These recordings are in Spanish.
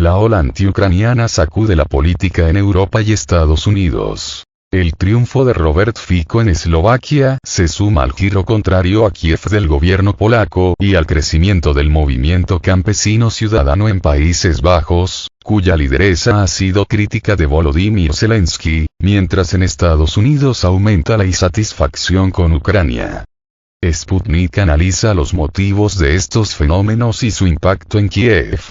La ola antiucraniana sacude la política en Europa y Estados Unidos. El triunfo de Robert Fico en Eslovaquia se suma al giro contrario a Kiev del gobierno polaco y al crecimiento del movimiento campesino ciudadano en Países Bajos, cuya lideresa ha sido crítica de Volodymyr Zelensky, mientras en Estados Unidos aumenta la insatisfacción con Ucrania. Sputnik analiza los motivos de estos fenómenos y su impacto en Kiev.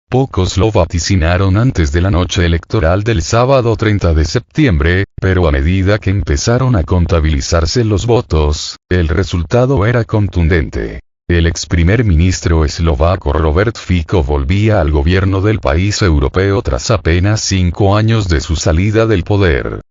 Pocos lo vaticinaron antes de la noche electoral del sábado 30 de septiembre, pero a medida que empezaron a contabilizarse los votos, el resultado era contundente. El ex primer ministro eslovaco Robert Fico volvía al gobierno del país europeo tras apenas 5 años de su salida del poder.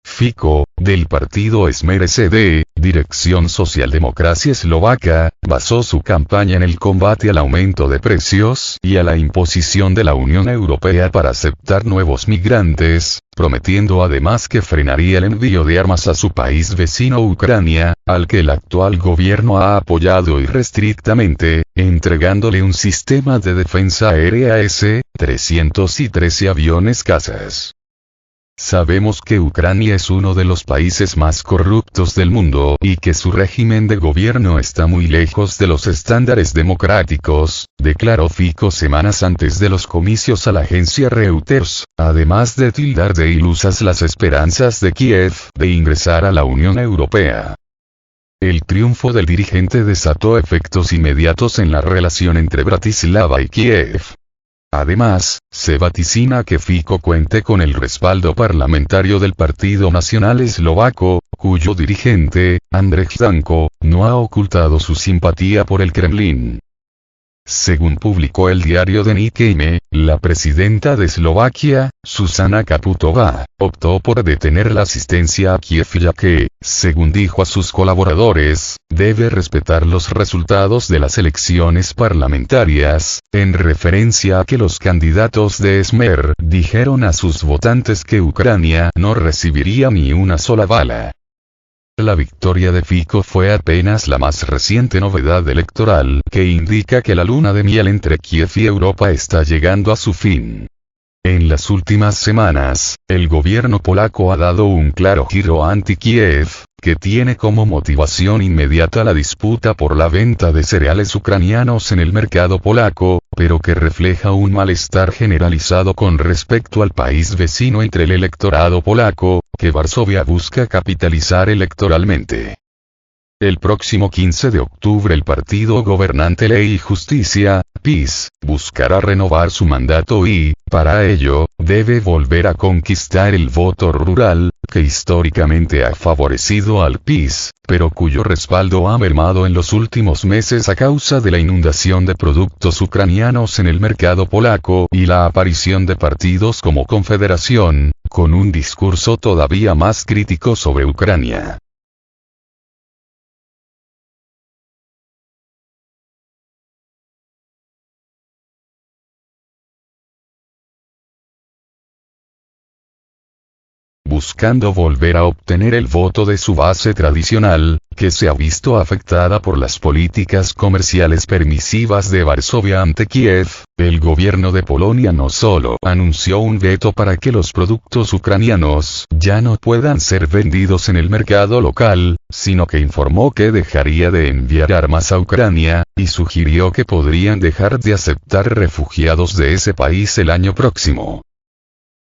Fico, del partido Smer SD, Dirección Socialdemocracia Eslovaca, basó su campaña en el combate al aumento de precios y a la imposición de la Unión Europea para aceptar nuevos migrantes, prometiendo además que frenaría el envío de armas a su país vecino Ucrania, al que el actual gobierno ha apoyado irrestrictamente, entregándole un sistema de defensa aérea S-300 y 13 aviones cazas. Sabemos que Ucrania es uno de los países más corruptos del mundo y que su régimen de gobierno está muy lejos de los estándares democráticos, declaró Fico semanas antes de los comicios a la agencia Reuters, además de tildar de ilusas las esperanzas de Kiev de ingresar a la Unión Europea. El triunfo del dirigente desató efectos inmediatos en la relación entre Bratislava y Kiev. Además, se vaticina que Fico cuente con el respaldo parlamentario del Partido Nacional Eslovaco, cuyo dirigente, Andrzej Danko, no ha ocultado su simpatía por el Kremlin. Según publicó el diario Denní Time, la presidenta de Eslovaquia, Zuzana Čaputová, optó por detener la asistencia a Kiev ya que, según dijo a sus colaboradores, debe respetar los resultados de las elecciones parlamentarias, en referencia a que los candidatos de Smer dijeron a sus votantes que Ucrania no recibiría ni una sola bala. La victoria de Fico fue apenas la más reciente novedad electoral que indica que la luna de miel entre Kiev y Europa está llegando a su fin. En las últimas semanas, el gobierno polaco ha dado un claro giro anti-Kiev, que tiene como motivación inmediata la disputa por la venta de cereales ucranianos en el mercado polaco, pero que refleja un malestar generalizado con respecto al país vecino entre el electorado polaco, que Varsovia busca capitalizar electoralmente. El próximo 15 de octubre el partido gobernante Ley y Justicia, PiS, buscará renovar su mandato y, para ello, debe volver a conquistar el voto rural, que históricamente ha favorecido al PiS, pero cuyo respaldo ha mermado en los últimos meses a causa de la inundación de productos ucranianos en el mercado polaco y la aparición de partidos como Confederación, con un discurso todavía más crítico sobre Ucrania. Buscando volver a obtener el voto de su base tradicional, que se ha visto afectada por las políticas comerciales permisivas de Varsovia ante Kiev, el gobierno de Polonia no solo anunció un veto para que los productos ucranianos ya no puedan ser vendidos en el mercado local, sino que informó que dejaría de enviar armas a Ucrania, y sugirió que podrían dejar de aceptar refugiados de ese país el año próximo.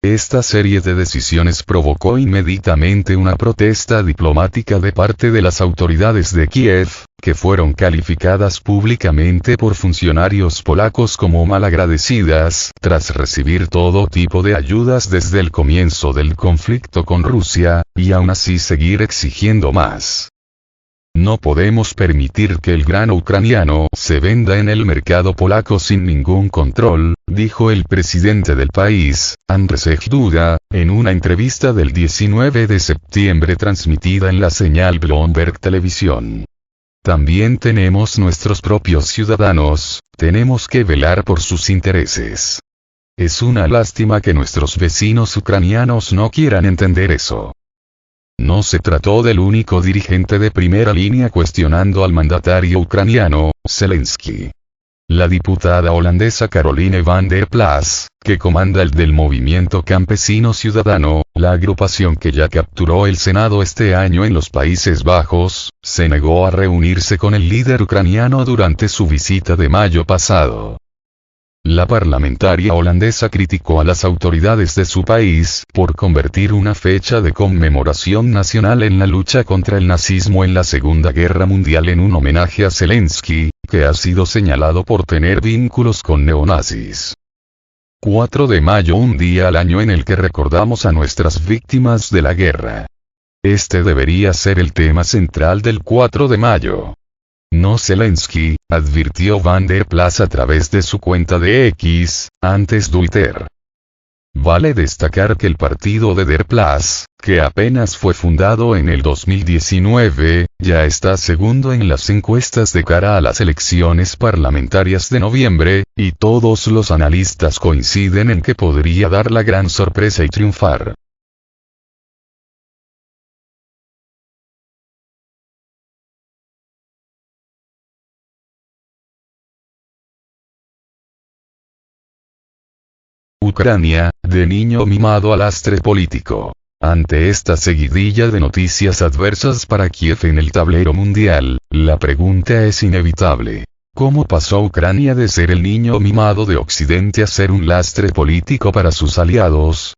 Esta serie de decisiones provocó inmediatamente una protesta diplomática de parte de las autoridades de Kiev, que fueron calificadas públicamente por funcionarios polacos como malagradecidas, tras recibir todo tipo de ayudas desde el comienzo del conflicto con Rusia, y aún así seguir exigiendo más. No podemos permitir que el grano ucraniano se venda en el mercado polaco sin ningún control, dijo el presidente del país, Andrzej Duda, en una entrevista del 19 de septiembre transmitida en la señal Bloomberg Televisión. También tenemos nuestros propios ciudadanos, tenemos que velar por sus intereses. Es una lástima que nuestros vecinos ucranianos no quieran entender eso. No se trató del único dirigente de primera línea cuestionando al mandatario ucraniano, Zelensky. La diputada holandesa Caroline van der Plas, que comanda el del Movimiento Campesino Ciudadano, la agrupación que ya capturó el Senado este año en los Países Bajos, se negó a reunirse con el líder ucraniano durante su visita de mayo pasado. La parlamentaria holandesa criticó a las autoridades de su país por convertir una fecha de conmemoración nacional en la lucha contra el nazismo en la Segunda Guerra Mundial en un homenaje a Zelensky, que ha sido señalado por tener vínculos con neonazis. 4 de mayo, un día al año en el que recordamos a nuestras víctimas de la guerra. Este debería ser el tema central del 4 de mayo. No Zelensky, advirtió Van der Plas a través de su cuenta de X, antes Twitter. Vale destacar que el partido de der Plas, que apenas fue fundado en el 2019, ya está segundo en las encuestas de cara a las elecciones parlamentarias de noviembre, y todos los analistas coinciden en que podría dar la gran sorpresa y triunfar. Ucrania, de niño mimado a lastre político. Ante esta seguidilla de noticias adversas para Kiev en el tablero mundial, la pregunta es inevitable. ¿Cómo pasó Ucrania de ser el niño mimado de Occidente a ser un lastre político para sus aliados?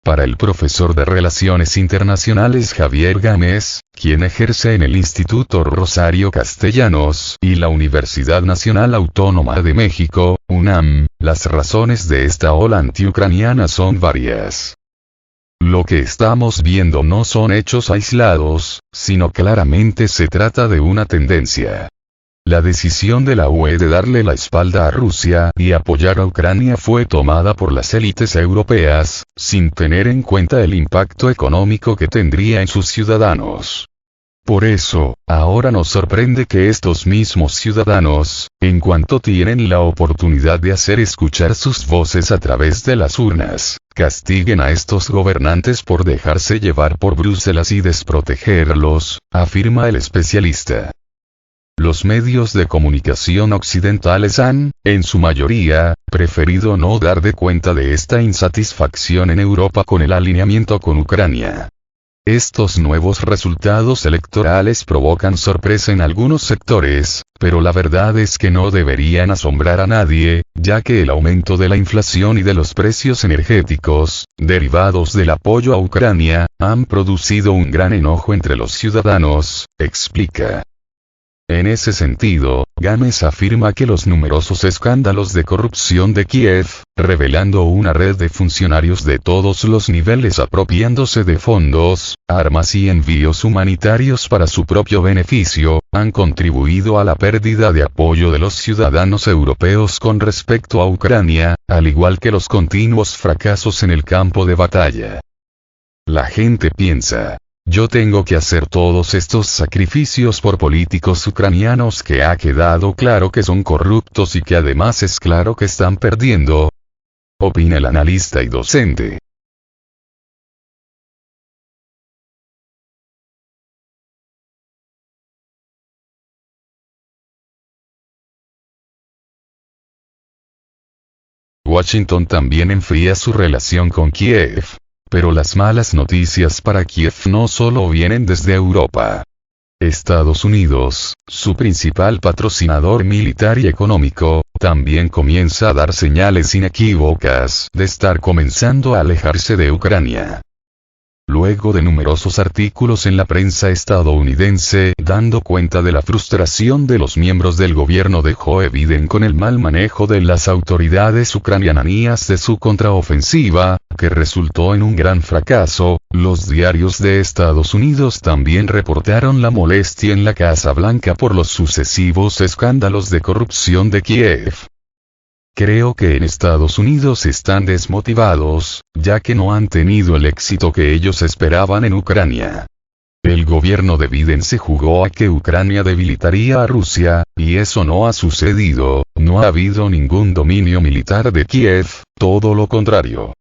Para el profesor de Relaciones Internacionales Javier Gámez, quien ejerce en el Instituto Rosario Castellanos y la Universidad Nacional Autónoma de México, UNAM, las razones de esta ola antiucraniana son varias. Lo que estamos viendo no son hechos aislados, sino claramente se trata de una tendencia. La decisión de la UE de darle la espalda a Rusia y apoyar a Ucrania fue tomada por las élites europeas, sin tener en cuenta el impacto económico que tendría en sus ciudadanos. Por eso, ahora nos sorprende que estos mismos ciudadanos, en cuanto tienen la oportunidad de hacer escuchar sus voces a través de las urnas, castiguen a estos gobernantes por dejarse llevar por Bruselas y desprotegerlos, afirma el especialista. Los medios de comunicación occidentales han, en su mayoría, preferido no dar de cuenta de esta insatisfacción en Europa con el alineamiento con Ucrania. Estos nuevos resultados electorales provocan sorpresa en algunos sectores, pero la verdad es que no deberían asombrar a nadie, ya que el aumento de la inflación y de los precios energéticos, derivados del apoyo a Ucrania, han producido un gran enojo entre los ciudadanos, explica. En ese sentido, Gámez afirma que los numerosos escándalos de corrupción de Kiev, revelando una red de funcionarios de todos los niveles apropiándose de fondos, armas y envíos humanitarios para su propio beneficio, han contribuido a la pérdida de apoyo de los ciudadanos europeos con respecto a Ucrania, al igual que los continuos fracasos en el campo de batalla. La gente piensa: yo tengo que hacer todos estos sacrificios por políticos ucranianos que ha quedado claro que son corruptos y que además es claro que están perdiendo. Opina el analista y docente. Washington también enfría su relación con Kiev. Pero las malas noticias para Kiev no solo vienen desde Europa. Estados Unidos, su principal patrocinador militar y económico, también comienza a dar señales inequívocas de estar comenzando a alejarse de Ucrania. Luego de numerosos artículos en la prensa estadounidense dando cuenta de la frustración de los miembros del gobierno de Joe Biden con el mal manejo de las autoridades ucranianas de su contraofensiva, que resultó en un gran fracaso, los diarios de Estados Unidos también reportaron la molestia en la Casa Blanca por los sucesivos escándalos de corrupción de Kiev. Creo que en Estados Unidos están desmotivados, ya que no han tenido el éxito que ellos esperaban en Ucrania. El gobierno de Biden se jugó a que Ucrania debilitaría a Rusia, y eso no ha sucedido, no ha habido ningún dominio militar de Kiev, todo lo contrario.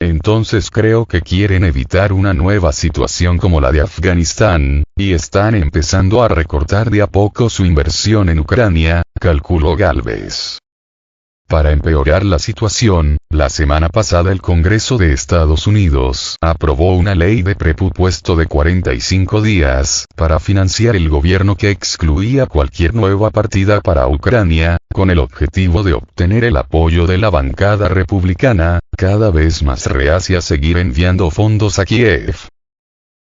Entonces creo que quieren evitar una nueva situación como la de Afganistán, y están empezando a recortar de a poco su inversión en Ucrania, calculó Gálvez. Para empeorar la situación, la semana pasada el Congreso de Estados Unidos aprobó una ley de presupuesto de 45 días para financiar el gobierno que excluía cualquier nueva partida para Ucrania, con el objetivo de obtener el apoyo de la bancada republicana, cada vez más reacia a seguir enviando fondos a Kiev.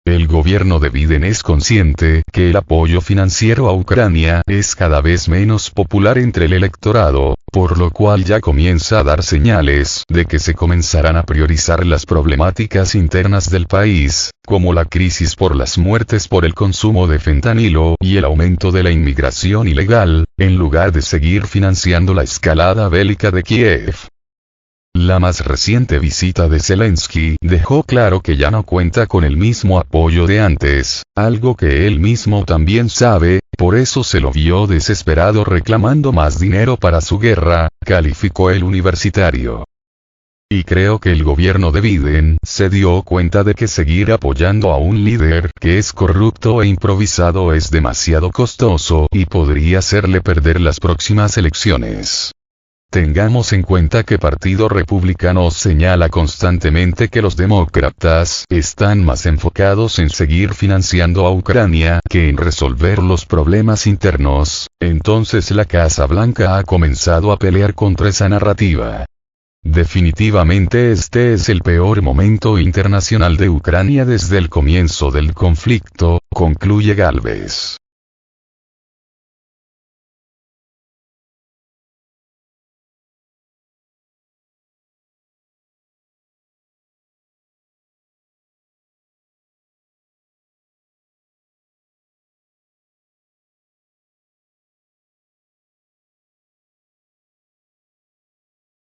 El gobierno de Biden es consciente que el apoyo financiero a Ucrania es cada vez menos popular entre el electorado, por lo cual ya comienza a dar señales de que se comenzarán a priorizar las problemáticas internas del país, como la crisis por las muertes por el consumo de fentanilo y el aumento de la inmigración ilegal, en lugar de seguir financiando la escalada bélica de Kiev. La más reciente visita de Zelensky dejó claro que ya no cuenta con el mismo apoyo de antes, algo que él mismo también sabe, por eso se lo vio desesperado reclamando más dinero para su guerra, calificó el universitario. Y creo que el gobierno de Biden se dio cuenta de que seguir apoyando a un líder que es corrupto e improvisado es demasiado costoso y podría hacerle perder las próximas elecciones. Tengamos en cuenta que Partido Republicano señala constantemente que los demócratas están más enfocados en seguir financiando a Ucrania que en resolver los problemas internos, entonces la Casa Blanca ha comenzado a pelear contra esa narrativa. Definitivamente este es el peor momento internacional de Ucrania desde el comienzo del conflicto, concluye Gálvez.